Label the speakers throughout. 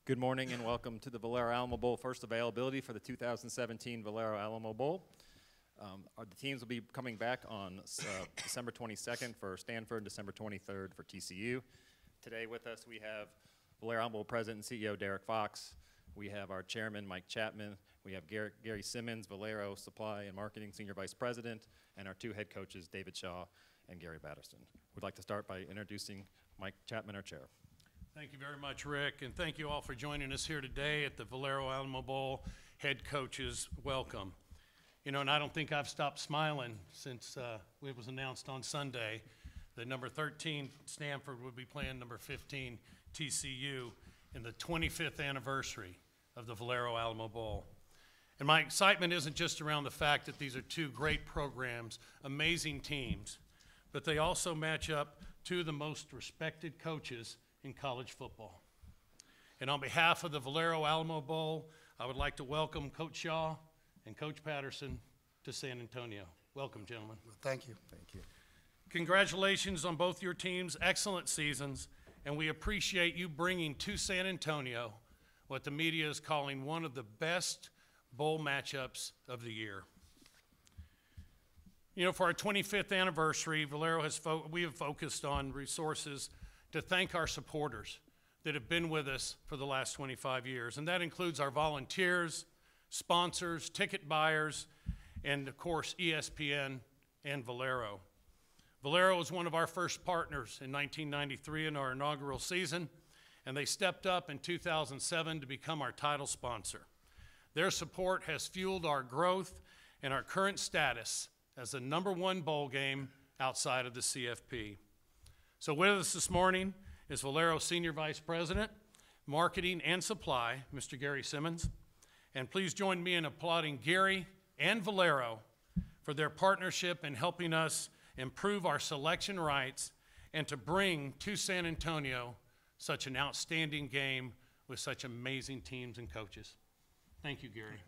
Speaker 1: Good morning and welcome to the Valero Alamo Bowl first availability for the 2017 Valero Alamo Bowl. The teams will be coming back on December 22nd for Stanford, December 23rd for TCU. Today with us we have Valero Alamo Bowl President and CEO Derek Fox. We have our chairman Mike Chapman. We have Gary Simmons, Valero Supply and Marketing Senior Vice President, and our two head coaches David Shaw and Gary Patterson. We'd like to start by introducing Mike Chapman, our chair.
Speaker 2: Thank you very much, Rick, and thank you all for joining us here today at the Valero Alamo Bowl. Head coaches, welcome. You know, and I don't think I've stopped smiling since it was announced on Sunday that number 13 Stanford would be playing number 15 TCU in the 25th anniversary of the Valero Alamo Bowl. And my excitement isn't just around the fact that these are two great programs, amazing teams, but they also match up two of the most respected coaches in college football. And on behalf of the Valero Alamo Bowl, I would like to welcome Coach Shaw and Coach Patterson to San Antonio. Welcome, gentlemen.
Speaker 3: Thank you.
Speaker 1: Thank you.
Speaker 2: Congratulations on both your teams' excellent seasons, and we appreciate you bringing to San Antonio what the media is calling one of the best bowl matchups of the year. You know, for our 25th anniversary, Valero we have focused on resources to thank our supporters that have been with us for the last 25 years. And that includes our volunteers, sponsors, ticket buyers, and of course, ESPN and Valero. Valero was one of our first partners in 1993 in our inaugural season, and they stepped up in 2007 to become our title sponsor. Their support has fueled our growth and our current status as the #1 bowl game outside of the CFP. So with us this morning is Valero Senior Vice President, Marketing and Supply, Mr. Gary Simmons. And please join me in applauding Gary and Valero for their partnership in helping us improve our selection rights and to bring to San Antonio such an outstanding game with such amazing teams and coaches. Thank you, Gary.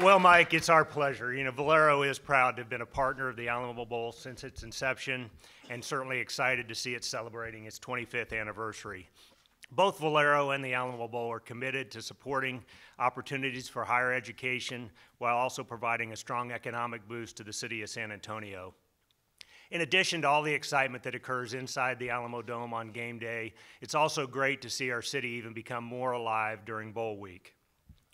Speaker 3: Well, Mike, it's our pleasure. You know, Valero is proud to have been a partner of the Alamo Bowl since its inception and certainly excited to see it celebrating its 25th anniversary. Both Valero and the Alamo Bowl are committed to supporting opportunities for higher education while also providing a strong economic boost to the city of San Antonio. In addition to all the excitement that occurs inside the Alamo Dome on game day, it's also great to see our city even become more alive during Bowl week.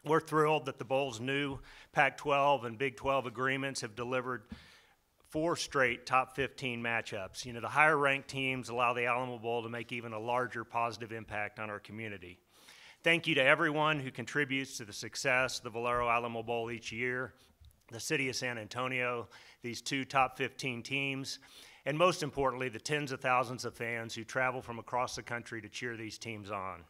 Speaker 3: We're thrilled that the Bowl's new Pac-12 and Big 12 agreements have delivered 4 straight top 15 matchups. You know, the higher ranked teams allow the Alamo Bowl to make even a larger positive impact on our community. Thank you to everyone who contributes to the success of the Valero Alamo Bowl each year, the city of San Antonio, these 2 top 15 teams, and most importantly, the tens of thousands of fans who travel from across the country to cheer these teams on.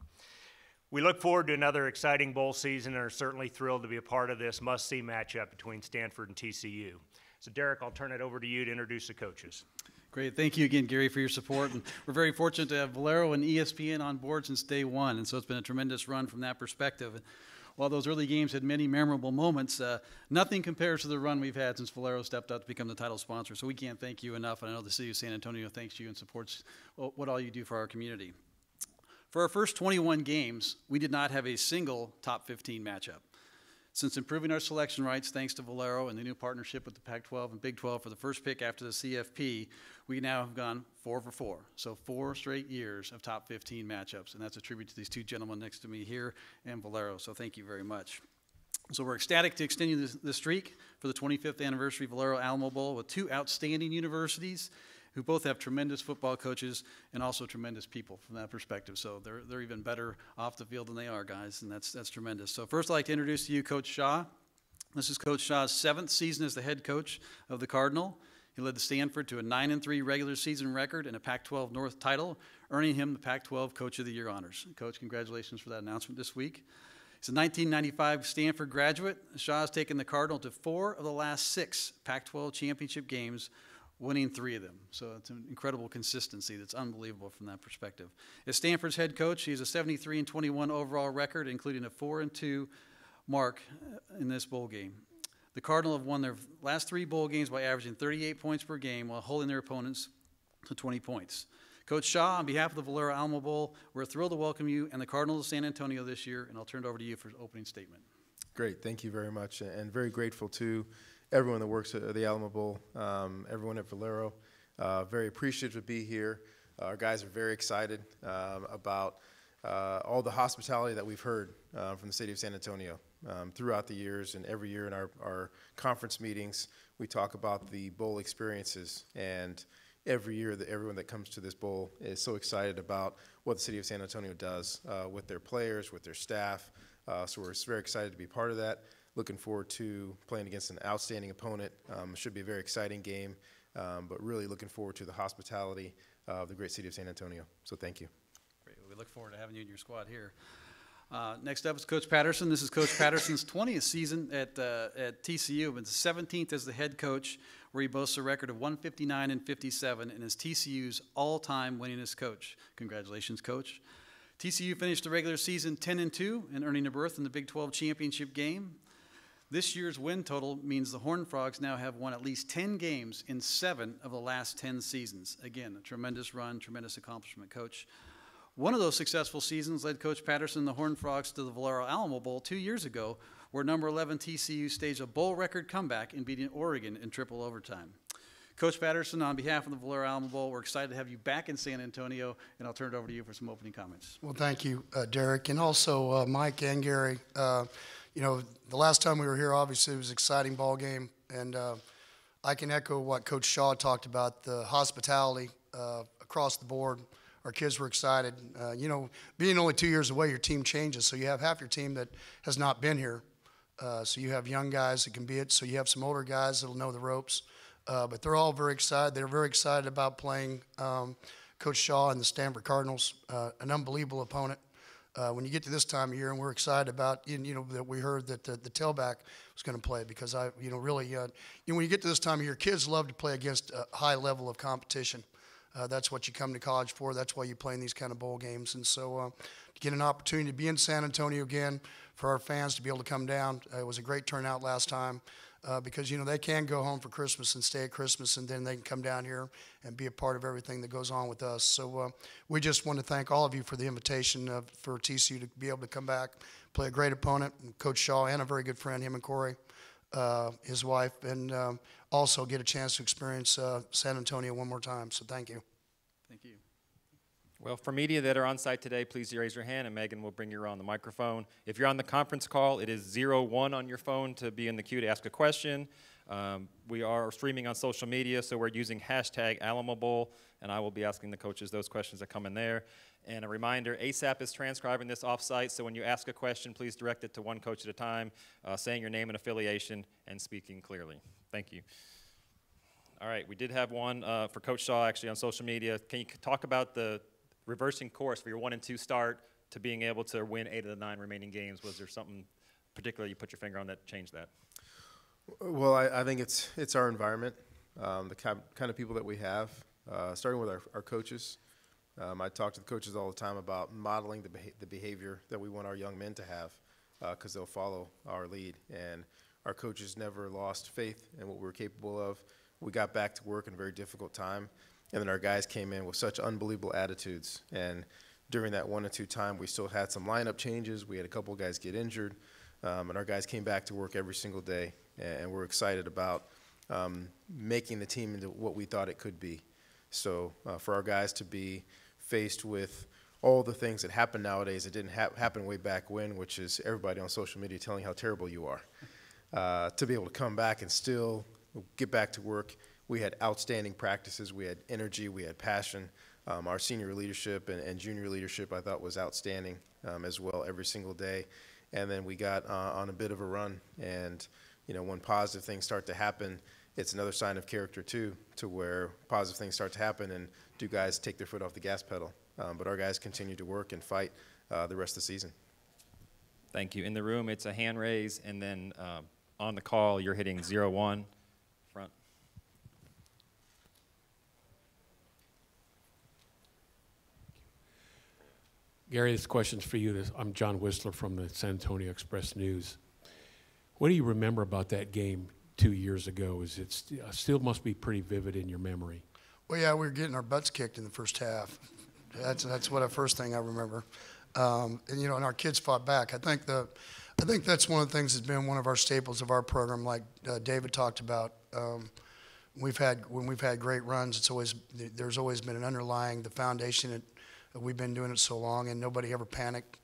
Speaker 3: We look forward to another exciting bowl season and are certainly thrilled to be a part of this must-see matchup between Stanford and TCU. So, Derek, I'll turn it over to you to introduce the coaches.
Speaker 4: Great. Thank you again, Gary, for your support. And we're very fortunate to have Valero and ESPN on board since day one, and so it's been a tremendous run from that perspective. While those early games had many memorable moments, nothing compares to the run we've had since Valero stepped up to become the title sponsor. So we can't thank you enough, and I know the city of San Antonio thanks you and supports what all you do for our community. For our first 21 games, we did not have a single top 15 matchup. Since improving our selection rights, thanks to Valero and the new partnership with the Pac-12 and Big 12 for the first pick after the CFP, we now have gone 4 for 4. So 4 straight years of top 15 matchups, and that's a tribute to these two gentlemen next to me here and Valero, so thank you very much. So we're ecstatic to extend the streak for the 25th anniversary Valero Alamo Bowl with 2 outstanding universities who both have tremendous football coaches and also tremendous people from that perspective. So they're even better off the field than they are, guys, and that's tremendous. So first I'd like to introduce to you Coach Shaw. This is Coach Shaw's 7th season as the head coach of the Cardinal. He led the Stanford to a 9-3 regular season record and a Pac-12 North title, earning him the Pac-12 Coach of the Year honors. Coach, congratulations for that announcement this week. He's a 1995 Stanford graduate. Shaw has taken the Cardinal to 4 of the last 6 Pac-12 championship games, winning 3 of them. So it's an incredible consistency that's unbelievable from that perspective. As Stanford's head coach, he has a 73-21 overall record, including a 4-2 mark in this bowl game. The Cardinal have won their last 3 bowl games by averaging 38 points per game while holding their opponents to 20 points. Coach Shaw, on behalf of the Valero Alamo Bowl, we're thrilled to welcome you and the Cardinals of San Antonio this year, and I'll turn it over to you for an opening statement.
Speaker 5: Great, thank you very much, and very grateful to everyone that works at the Alamo Bowl, everyone at Valero. Very appreciative to be here. Our guys are very excited about all the hospitality that we've heard from the city of San Antonio throughout the years, and every year in our conference meetings, we talk about the bowl experiences, and every year everyone that comes to this bowl is so excited about what the city of San Antonio does with their players, with their staff. So we're very excited to be part of that. Looking forward to playing against an outstanding opponent. It should be a very exciting game, but really looking forward to the hospitality of the great city of San Antonio. So thank you.
Speaker 4: Great. We look forward to having you in your squad here. Next up is Coach Patterson. This is Coach Patterson's 20th season at TCU, but 17th as the head coach, where he boasts a record of 159-57 and is TCU's all-time winningest coach. Congratulations, Coach. TCU finished the regular season 10-2 and earning a berth in the Big 12 championship game. This year's win total means the Horned Frogs now have won at least 10 games in 7 of the last 10 seasons. Again, a tremendous run, tremendous accomplishment, Coach. One of those successful seasons led Coach Patterson and the Horned Frogs to the Valero Alamo Bowl 2 years ago, where number 11 TCU staged a bowl record comeback in beating Oregon in triple overtime. Coach Patterson, on behalf of the Valero Alamo Bowl, we're excited to have you back in San Antonio, and I'll turn it over to you for some opening comments.
Speaker 6: Well, thank you, Derek, and also Mike and Gary. You know, the last time we were here, obviously, it was an exciting ball game, and I can echo what Coach Shaw talked about, the hospitality across the board. Our kids were excited. You know, being only 2 years away, your team changes, so you have half your team that has not been here. So you have young guys that can be it, so you have some older guys that will know the ropes. But they're all very excited. They're very excited about playing Coach Shaw and the Stanford Cardinals, an unbelievable opponent. When you get to this time of year, and we're excited about, you know, that we heard that the tailback was going to play, because really, you know, when you get to this time of year, kids love to play against a high level of competition. That's what you come to college for. That's why you play in these kind of bowl games. And so to get an opportunity to be in San Antonio again, for our fans to be able to come down, it was a great turnout last time. Because, you know, they can go home for Christmas and stay at Christmas, and then they can come down here and be a part of everything that goes on with us. So we just want to thank all of you for the invitation for TCU to be able to come back, play a great opponent, and Coach Shaw, and a very good friend, him and Corey, his wife, and also get a chance to experience San Antonio one more time. So thank you.
Speaker 4: Thank you.
Speaker 1: Well, for media that are on site today, please raise your hand, and Megan will bring you on the microphone. If you're on the conference call, it is 01 on your phone to be in the queue to ask a question. We are streaming on social media, so we're using hashtag Alamo Bowl, and I will be asking the coaches those questions that come in there. And a reminder, ASAP is transcribing this off-site, so when you ask a question, please direct it to one coach at a time, saying your name and affiliation, and speaking clearly. Thank you. All right, we did have one for Coach Shaw, actually, on social media. Can you talk about the reversing course for your 1-2 start to being able to win 8 of the 9 remaining games? Was there something particular you put your finger on that changed that?
Speaker 5: Well, I think it's our environment, the kind of people that we have, starting with our coaches. I talk to the coaches all the time about modeling the behavior that we want our young men to have, because they'll follow our lead. And our coaches never lost faith in what we were capable of. We got back to work in a very difficult time. And then our guys came in with such unbelievable attitudes. And during that 1-2 time, we still had some lineup changes. We had a couple of guys get injured. And our guys came back to work every single day. And we're excited about making the team into what we thought it could be. So for our guys to be faced with all the things that happen nowadays that didn't happen way back when, which is everybody on social media telling how terrible you are, to be able to come back and still get back to work. We had outstanding practices. We had energy. We had passion. Our senior leadership and junior leadership, I thought, was outstanding as well every single day. And then we got on a bit of a run. And, you know, when positive things start to happen, it's another sign of character, too, to where positive things start to happen and do guys take their foot off the gas pedal. But our guys continue to work and fight the rest of the season.
Speaker 1: Thank you. In the room, it's a hand raise, and then on the call, you're hitting 01 front.
Speaker 7: Gary, this question's for you. I'm John Whistler from the San Antonio Express News. What do you remember about that game 2 years ago? Is it still must be pretty vivid in your memory?
Speaker 6: Well, yeah, we were getting our butts kicked in the first half. That's what the first thing I remember. And and our kids fought back. I think that's one of the things that's been one of our staples of our program, like David talked about. When we've had great runs, there's always been an underlying the foundation that we've been doing it so long, and nobody ever panicked.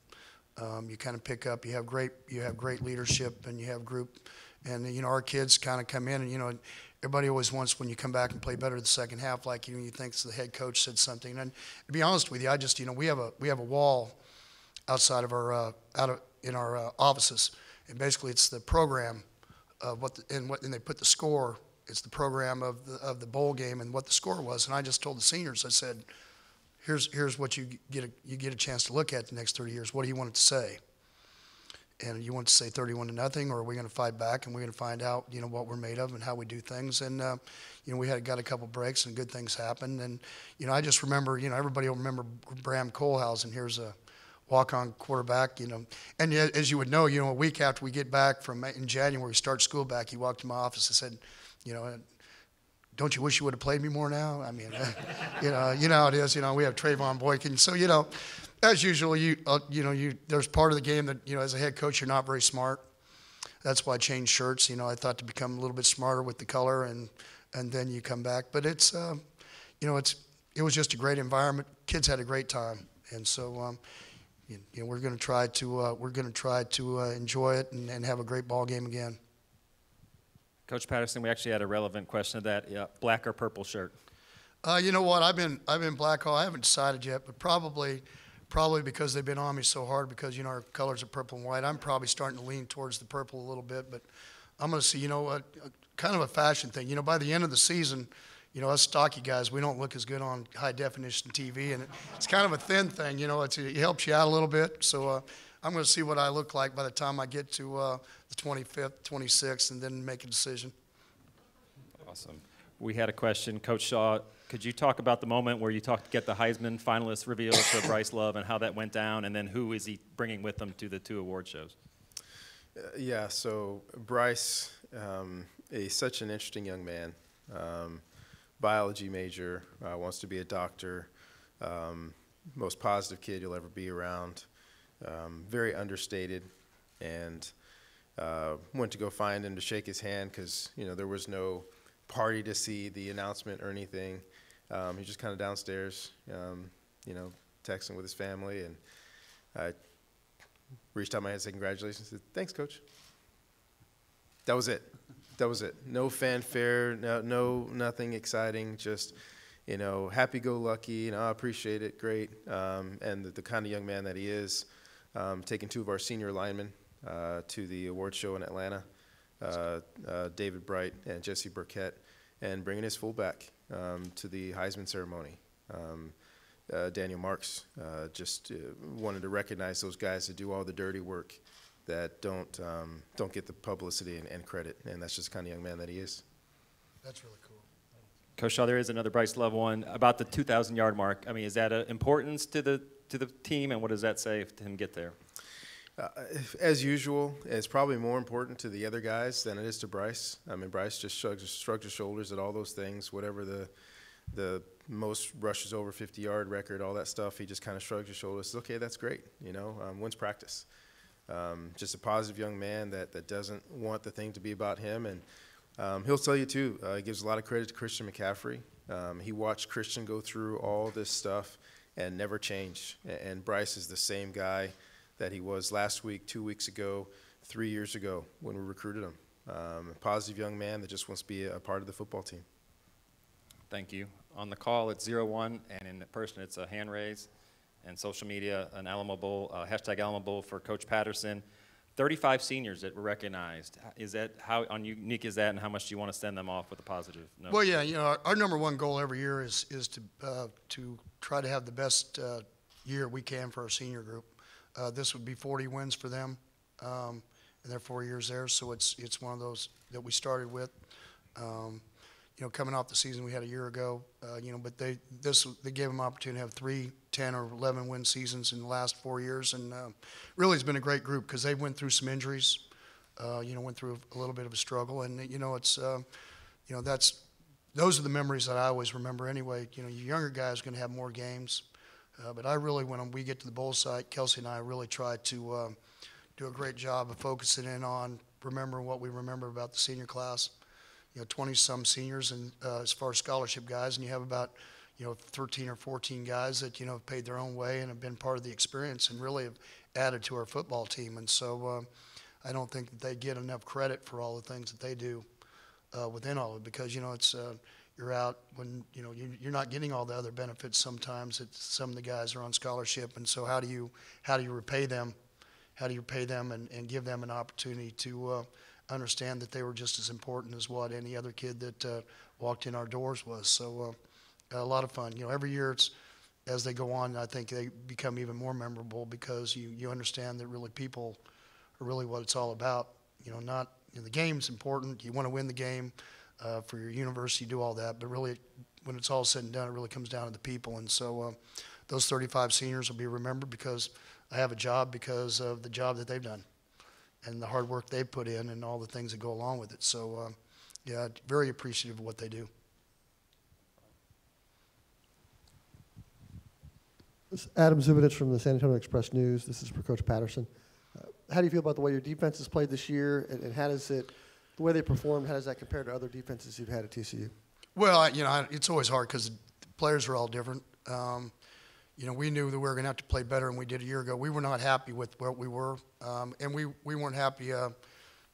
Speaker 6: You kind of pick up. You have great leadership, and you have group, and our kids kind of come in, and everybody always wants when you come back and play better the second half, like you think the head coach said something. And to be honest with you, I just we have a wall outside of our in our offices, and basically it's the program of and they put the score. It's the program of the bowl game and what the score was. And I just told the seniors, I said, here's what you get a chance to look at the next 30 years. What do you want it to say? And you want to say 31-0, or are we going to fight back and we're going to find out, what we're made of and how we do things? And we got a couple breaks and good things happened. And I just remember, everybody will remember Bram Kohlhausen. Here's a walk-on quarterback, And as you would know, a week after we get back in January, we start school back, he walked to my office and said, don't you wish you would have played me more now? I mean, you know how it is. We have Trayvon Boykin. So, as usual, there's part of the game that, as a head coach, you're not very smart. That's why I changed shirts. I thought to become a little bit smarter with the color, and then you come back. But it was just a great environment. Kids had a great time, and so we're going to try to enjoy it and have a great ball game again.
Speaker 1: Coach Patterson, we actually had a relevant question of that. Yeah, black or purple shirt?
Speaker 6: You know what? I've been black. I haven't decided yet, but probably because they've been on me so hard because our colors are purple and white. I'm probably starting to lean towards the purple a little bit, but I'm going to see. Kind of a fashion thing. By the end of the season, us stocky guys, we don't look as good on high definition TV, and it's kind of a thin thing. It helps you out a little bit. So I'm going to see what I look like by the time I get to the 25th, 26th, and then make a decision.
Speaker 1: Awesome. We had a question. Coach Shaw, could you talk about the moment where you get the Heisman finalist revealed for Bryce Love and how that went down, and then who is he bringing with him to the 2 award shows?
Speaker 5: Yeah, so Bryce, such an interesting young man. Biology major, wants to be a doctor, most positive kid you'll ever be around. Very understated, and went to go find him to shake his hand because there was no party to see the announcement or anything. He was just kind of downstairs, texting with his family, and I reached out my hand and said congratulations. Said thanks, coach. That was it. No fanfare, no nothing exciting. Just happy-go-lucky. I appreciate it, great, and the kind of young man that he is. Taking 2 of our senior linemen to the award show in Atlanta, David Bright and Jesse Burkett, and bringing his fullback to the Heisman ceremony. Daniel Marks just wanted to recognize those guys that do all the dirty work that don't get the publicity and credit, and that's just the kind of young man that he is.
Speaker 6: That's really cool.
Speaker 1: Coach Shaw, there is another Bryce Love one about the 2,000-yard mark. I mean, is that an importance to the team, and what does that say to him get there?
Speaker 5: As usual, it's probably more important to the other guys than it is to Bryce. I mean, Bryce just shrugged his shoulders at all those things, whatever the most rushes over 50-yard record, all that stuff. He just kind of shrugs his shoulders. Says, okay, that's great. Wins practice. Just a positive young man that doesn't want the thing to be about him, and he'll tell you too. He gives a lot of credit to Christian McCaffrey. He watched Christian go through all this stuff and never changed. And Bryce is the same guy that he was last week, 2 weeks ago, 3 years ago when we recruited him. A positive young man that just wants to be a part of the football team.
Speaker 1: Thank you. On the call, it's 0-1, and in person, it's a hand raise. And social media, an Alamo Bowl, hashtag Alamo Bowl for Coach Patterson. 35 seniors that were recognized. How unique is that, and how much do you want to send them off with a positive note?
Speaker 6: Well, yeah, our number one goal every year is to try to have the best year we can for our senior group. This would be 40 wins for them in their 4 years there, so it's one of those that we started with. Coming off the season we had a year ago, but they gave them an opportunity to have 3, 10, or 11 win seasons in the last 4 years, and really it's been a great group because they went through some injuries, went through a little bit of a struggle, and it's that's those are the memories that I always remember anyway. You know, your younger guys are going to have more games. But I really, when we get to the bowl site, Kelsey and I really try to do a great job of focusing in on remembering what we remember about the senior class. 20-some seniors and as far as scholarship guys, and you have about 13 or 14 guys that have paid their own way and have been part of the experience and really have added to our football team. And so I don't think that they get enough credit for all the things that they do within all of it, because it's you're out when you're not getting all the other benefits sometimes that some of the guys are on scholarship. And so how do you repay them? How do you pay them and give them an opportunity to understand that they were just as important as what any other kid that walked in our doors was? So a lot of fun. Every year as they go on, I think they become even more memorable because you understand that really people are really what it's all about. Not the game's important. You want to win the game for your university, do all that, but really when it's all said and done, it really comes down to the people. And so those 35 seniors will be remembered because I have a job because of the job that they've done and the hard work they've put in and all the things that go along with it. So, yeah, very appreciative of what they do.
Speaker 8: This is Adam Zubinich from the San Antonio Express News. This is for Coach Patterson. How do you feel about the way your defense has played this year, and how does it, the way they performed, how does that compare to other defenses you've had at TCU?
Speaker 6: Well, it's always hard because the players are all different. We knew that we were going to have to play better than we did a year ago. We were not happy with what we were, and we weren't happy, to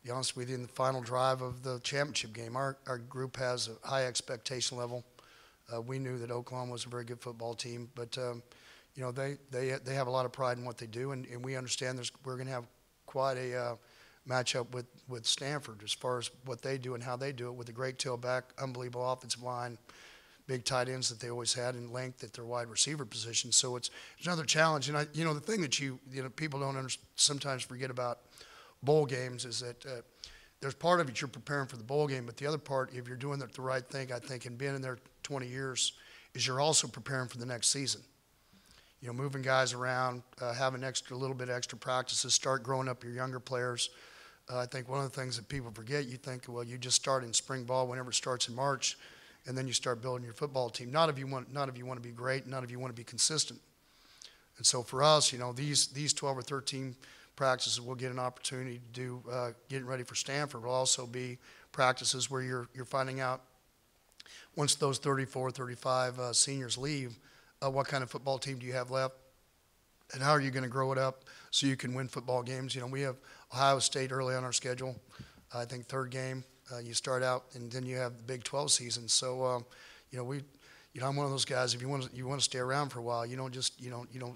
Speaker 6: be honest with you, in the final drive of the championship game. Our group has a high expectation level. We knew that Oklahoma was a very good football team, but they have a lot of pride in what they do, and we understand we're going to have quite a matchup with Stanford as far as what they do and how they do it, with a great tailback, unbelievable offensive line, big tight ends that they always had, in length at their wide receiver position. So it's another challenge. And the thing that people don't sometimes forget about bowl games is that there's part of it you're preparing for the bowl game, but the other part, if you're doing the right thing, I think, and being in there 20 years, is you're also preparing for the next season. Moving guys around, having a little bit extra practices, start growing up your younger players. I think one of the things that people forget, you think, well, you just start in spring ball whenever it starts in March, and then you start building your football team. Not if you want to be great, not if you want to be consistent. And so for us, these 12 or 13 practices we'll get an opportunity to do, getting ready for Stanford, will also be practices where you're finding out, once those 34, 35 seniors leave, what kind of football team do you have left, and how are you going to grow it up so you can win football games? We have Ohio State early on our schedule. I think third game, you start out, and then you have the Big 12 season. So, I'm one of those guys. If you want to stay around for a while, you don't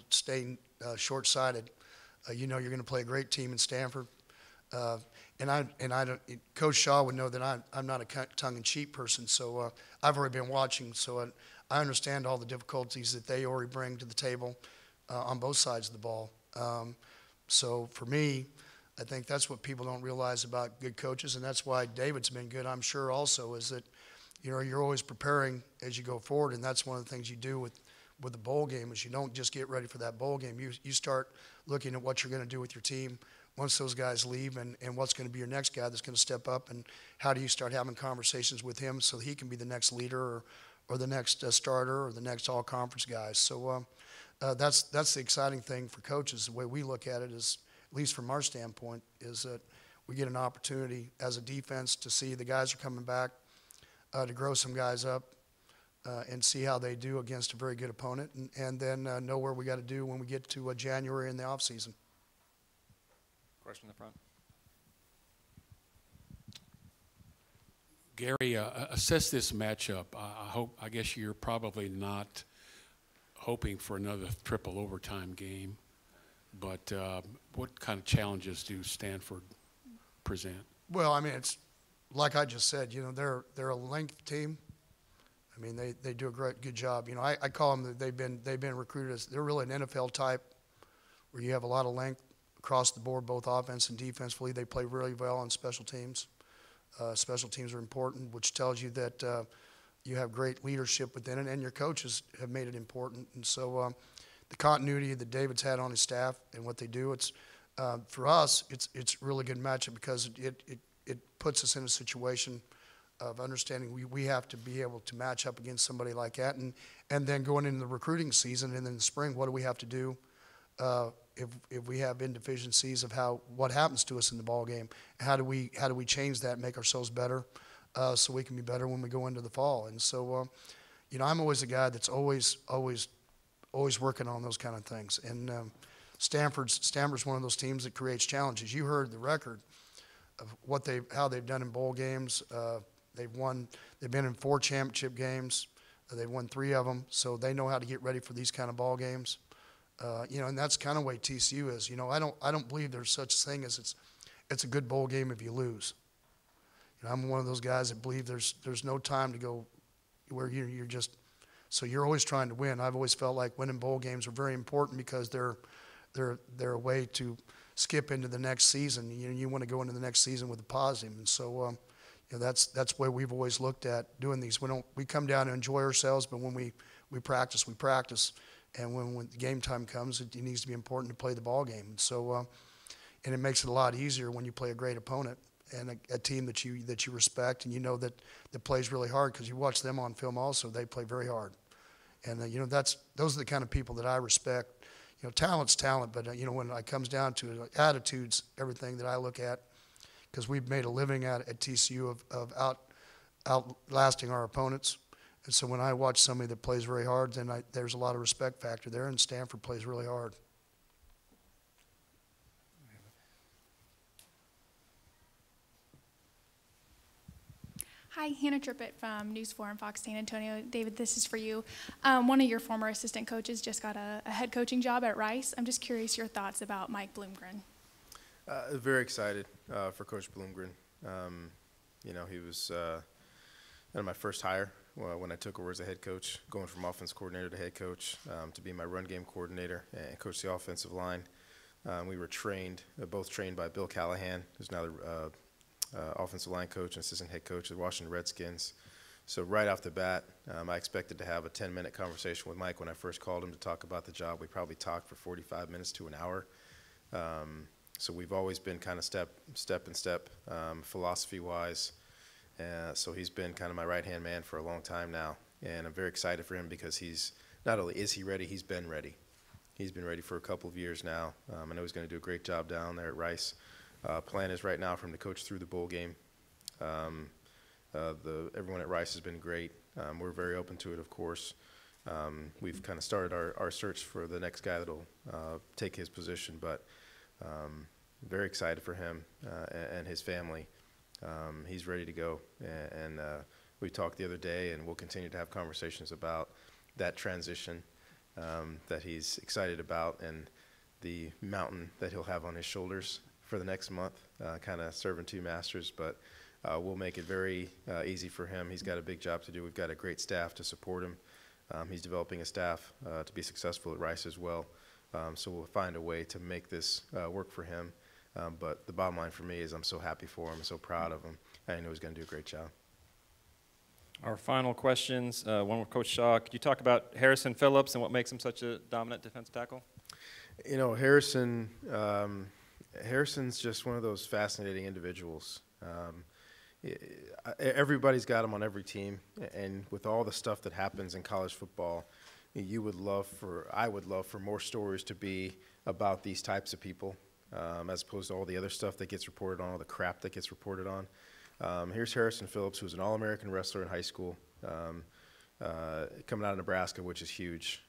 Speaker 6: stay short-sighted. You're going to play a great team in Stanford. Coach Shaw would know that I'm not a tongue-in-cheek person. So I've already been watching. So I understand all the difficulties that they already bring to the table on both sides of the ball. So for me, I think that's what people don't realize about good coaches, and that's why David's been good, I'm sure, also, is that you're always preparing as you go forward, and that's one of the things you do with the bowl game, is you don't just get ready for that bowl game. You start looking at what you're going to do with your team once those guys leave, and what's going to be your next guy that's going to step up, and how do you start having conversations with him so he can be the next leader or the next starter or the next all-conference guy. So that's the exciting thing for coaches. The way we look at it is, at least from our standpoint, is that we get an opportunity as a defense to see the guys are coming back, to grow some guys up, and see how they do against a very good opponent, and then know where we got to do when we get to January in the off season.
Speaker 1: Question in the front.
Speaker 7: Gary, assess this matchup. I guess you're probably not hoping for another triple overtime game, but what kind of challenges do Stanford present?
Speaker 6: Well, it's like I just said. They're a length team. They do a good job. I call them, they've been recruited as, they're really an NFL type, where you have a lot of length across the board, both offense and defensively. They play really well on special teams. Special teams are important, which tells you that you have great leadership within it, and your coaches have made it important. And so the continuity that David's had on his staff and what they do, it's for us, it's a really good matchup because it puts us in a situation of understanding we have to be able to match up against somebody like that, and then going into the recruiting season and in the spring, what do we have to do if we have indeficiencies of what happens to us in the ball game? How do we change that, make ourselves better, so we can be better when we go into the fall? And so, I'm always a guy that's always working on those kind of things. And Stanford's one of those teams that creates challenges. You heard the record of how they've done in bowl games. They've been in 4 championship games. They've won 3 of them, so they know how to get ready for these kind of ball games. And that's kind of the way TCU is. I don't believe there's such a thing as it's a good bowl game if you lose. I'm one of those guys that believe there's no time to go where you're just, so you're always trying to win. I've always felt like winning bowl games are very important because they're a way to skip into the next season. You want to go into the next season with a positive, and so that's why we've always looked at doing these. We come down and enjoy ourselves, but when we practice, and when the game time comes, it needs to be important to play the ball game. And so, and it makes it a lot easier when you play a great opponent and a team that you respect, and that plays really hard, because you watch them on film also. They play very hard, and those are the kind of people that I respect. Talent's talent, but when it comes down to it, attitudes, everything that I look at, because we've made a living at TCU of outlasting our opponents. And so when I watch somebody that plays very hard, then there's a lot of respect factor there, and Stanford plays really hard.
Speaker 9: Hi, Hannah Trippett from News 4 and Fox San Antonio. David, this is for you. One of your former assistant coaches just got a head coaching job at Rice. I'm just curious your thoughts about Mike Bloomgren.
Speaker 5: Very excited for Coach Bloomgren. He was my first hire when I took over as a head coach, going from offense coordinator to head coach, to be my run game coordinator and coach the offensive line. We were both trained by Bill Callahan, who's now the offensive line coach and assistant head coach of the Washington Redskins. So right off the bat, I expected to have a 10-minute conversation with Mike when I first called him to talk about the job. We probably talked for 45 minutes to an hour. So we've always been kind of step and step, philosophy-wise. So he's been kind of my right-hand man for a long time now, and I'm very excited for him because not only is he ready, he's been ready. He's been ready for a couple of years now. I know he's going to do a great job down there at Rice. Plan is right now for him to coach through the bowl game. Everyone at Rice has been great. We're very open to it, of course. We've kind of started our search for the next guy that'll take his position, but very excited for him and his family. He's ready to go, and we talked the other day, and we'll continue to have conversations about that transition that he's excited about, and the mountain that he'll have on his shoulders for the next month, kind of serving 2 masters. But we'll make it very easy for him. He's got a big job to do. We've got a great staff to support him. He's developing a staff to be successful at Rice as well. So we'll find a way to make this work for him. But the bottom line for me is I'm so happy for him and so proud of him. I know he's going to do a great job.
Speaker 1: Our final questions, one with Coach Shaw. Could you talk about Harrison Phillips and what makes him such a dominant defensive tackle?
Speaker 5: Harrison's just one of those fascinating individuals. Everybody's got him on every team, and with all the stuff that happens in college football, I would love for more stories to be about these types of people, as opposed to all the other stuff that gets reported on, all the crap that gets reported on. Here's Harrison Phillips, who's an All-American wrestler in high school, coming out of Nebraska, which is huge,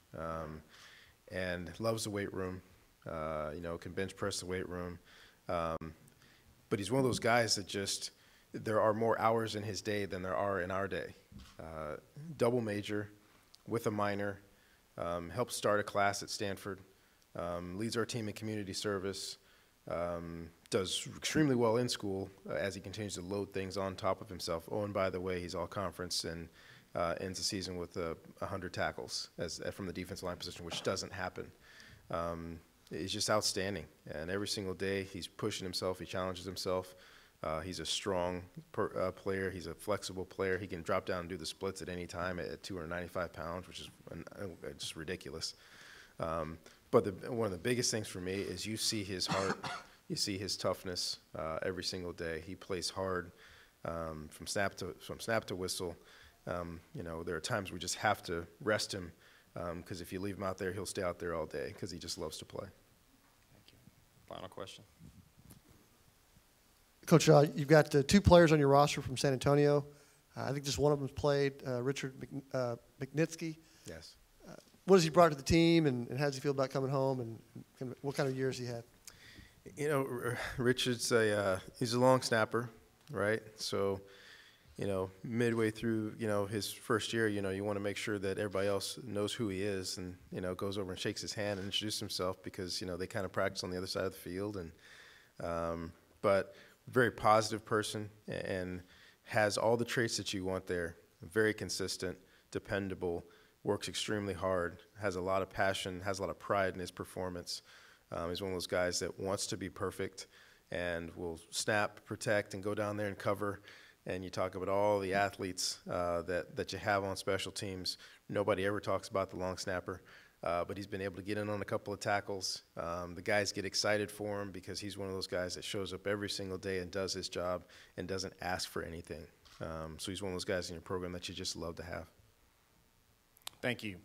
Speaker 5: and loves the weight room. Can bench press the weight room. But he's one of those guys that there are more hours in his day than there are in our day. Double major with a minor, helped start a class at Stanford, leads our team in community service, does extremely well in school as he continues to load things on top of himself. Oh, and by the way, he's all conference and ends the season with 100 tackles from the defensive line position, which doesn't happen. He's just outstanding, and every single day he's pushing himself, he challenges himself. He's a strong player, he's a flexible player. He can drop down and do the splits at any time at 295 pounds, which is just ridiculous. But one of the biggest things for me is you see his heart, you see his toughness every single day. He plays hard. from snap to whistle. You know, there are times we just have to rest him because if you leave him out there, he'll stay out there all day because he just loves to play.
Speaker 1: Thank you. Final question.
Speaker 8: Coach Shaw, you've got 2 players on your roster from San Antonio. I think just one of them's played, Richard McNitsky.
Speaker 5: Yes.
Speaker 8: What has he brought to the team, and how does he feel about coming home, and what kind of years he had?
Speaker 5: You know, Richard's he's a long snapper, right? So, you know, midway through, you know, his first year, you know, you want to make sure that everybody else knows who he is and, you know, goes over and shakes his hand and introduces himself because, you know, they kind of practice on the other side of the field. And but very positive person and has all the traits that you want there. Very consistent, dependable, works extremely hard, has a lot of passion, has a lot of pride in his performance. He's one of those guys that wants to be perfect and will snap, protect, and go down there and cover. And you talk about all the athletes that you have on special teams. Nobody ever talks about the long snapper, but he's been able to get in on a couple of tackles. The guys get excited for him because he's one of those guys that shows up every single day and does his job and doesn't ask for anything. So he's one of those guys in your program that you just love to have.
Speaker 1: Thank you.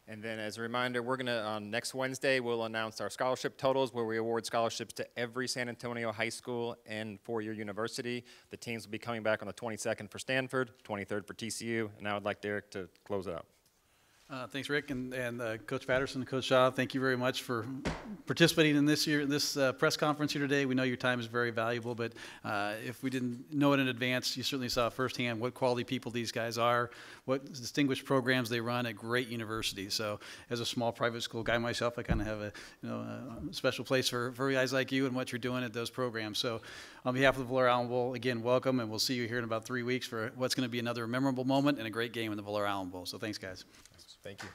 Speaker 1: And then as a reminder, we're going to, on next Wednesday, we'll announce our scholarship totals where we award scholarships to every San Antonio high school and four-year university. The teams will be coming back on the 22nd for Stanford, 23rd for TCU, and now I'd like Derek to close it out.
Speaker 4: Thanks, Rick, and Coach Patterson, Coach Shaw. Thank you very much for participating in this press conference here today. We know your time is very valuable, but if we didn't know it in advance, you certainly saw firsthand what quality people these guys are, what distinguished programs they run at great universities. So, as a small private school guy myself, I kind of have a special place for guys like you and what you're doing at those programs. So, on behalf of the Valero Alamo Bowl, again, welcome, and we'll see you here in about 3 weeks for what's going to be another memorable moment and a great game in the Valero Alamo Bowl. So, thanks, guys.
Speaker 5: Thank you.